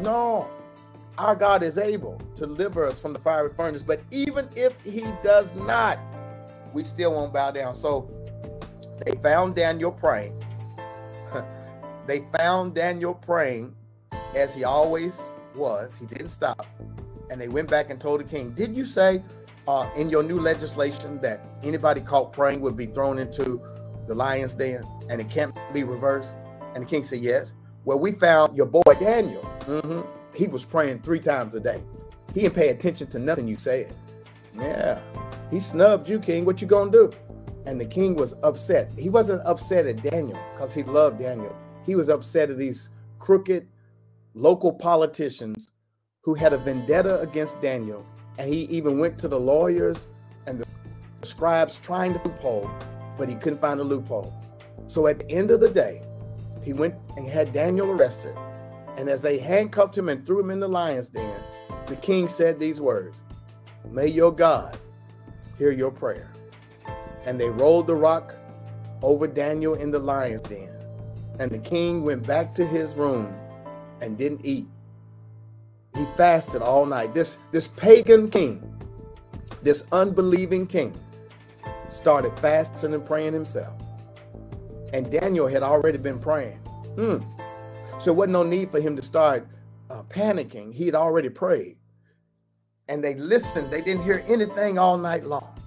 No, our God is able to deliver us from the fiery furnace. But even if he does not, we still won't bow down. So they found Daniel praying. They found Daniel praying as he always was. He didn't stop. And they went back and told the king, did you say in your new legislation that anybody caught praying would be thrown into the lion's den and it can't be reversed? And the king said, yes. Well, we found your boy Daniel. He was praying 3 times a day. He didn't pay attention to nothing you said. Yeah, he snubbed you, king. What you gonna do? And the king was upset. He wasn't upset at Daniel because he loved Daniel. He was upset at these crooked local politicians who had a vendetta against Daniel. And he even went to the lawyers and the scribes trying to loophole, but he couldn't find a loophole. So at the end of the day, he went and had Daniel arrested. And as they handcuffed him and threw him in the lion's den, the king said these words, may your God hear your prayer. And they rolled the rock over Daniel in the lion's den. And the king went back to his room and didn't eat. He fasted all night. This pagan king, this unbelieving king, started fasting and praying himself. And Daniel had already been praying. So there wasn't no need for him to start panicking. He had already prayed. And they listened. They didn't hear anything all night long.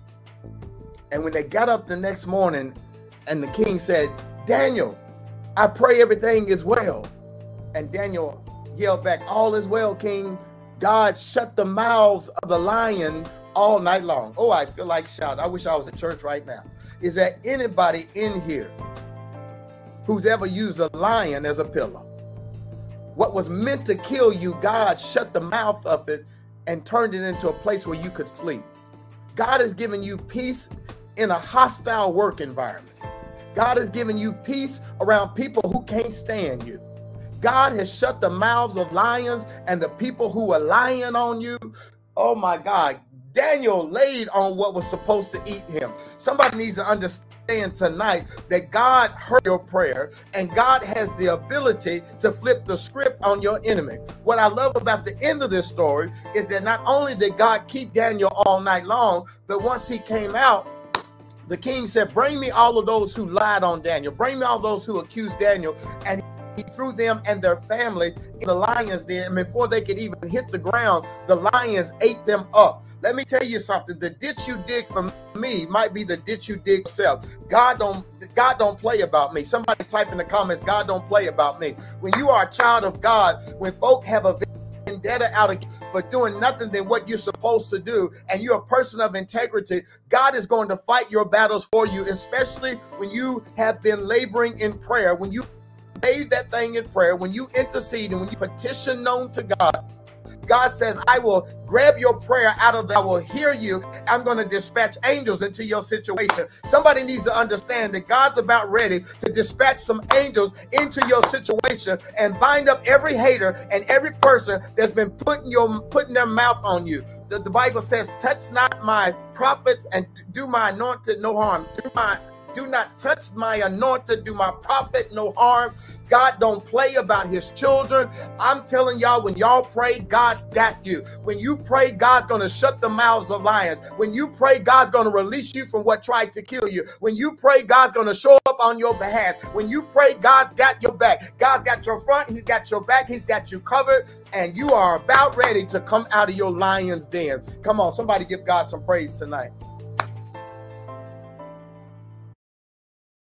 And when they got up the next morning and the king said, Daniel, I pray everything is well. And Daniel yelled back, all is well, king. God shut the mouths of the lion all night long. Oh, I feel like shouting. I wish I was at church right now. Is there anybody in here who's ever used a lion as a pillow? What was meant to kill you, God shut the mouth of it and turned it into a place where you could sleep. God has given you peace in a hostile work environment. God has given you peace around people who can't stand you. God has shut the mouths of lions and the people who are lying on you. Oh my God. Daniel laid on what was supposed to eat him. Somebody needs to understand tonight that God heard your prayer and God has the ability to flip the script on your enemy. What I love about the end of this story is that not only did God keep Daniel all night long, but once he came out, the king said, bring me all of those who lied on Daniel. Bring me all those who accused Daniel. And he threw them and their family in the lion's den. And before they could even hit the ground, the lions ate them up. Let me tell you something. The ditch you dig for me might be the ditch you dig yourself. God don't play about me. Somebody type in the comments, God don't play about me. When you are a child of God, when folk have a vendetta out for doing nothing than what you're supposed to do, and you're a person of integrity, God is going to fight your battles for you, especially when you have been laboring in prayer, when you bathe that thing in prayer, when you intercede and when you petition known to God. God says, I will grab your prayer out of I will hear you. I'm going to dispatch angels into your situation. Somebody needs to understand that God's about ready to dispatch some angels into your situation and bind up every hater and every person that's been putting their mouth on you. The Bible says, touch not my prophets and do my anointed no harm. Do not touch my anointed, do my prophet no harm. God don't play about his children. I'm telling y'all, when y'all pray, God's got you. When you pray, God's going to shut the mouths of lions. When you pray, God's going to release you from what tried to kill you. When you pray, God's going to show up on your behalf. When you pray, God's got your back. God's got your front. He's got your back. He's got you covered. And you are about ready to come out of your lion's den. Come on, somebody give God some praise tonight.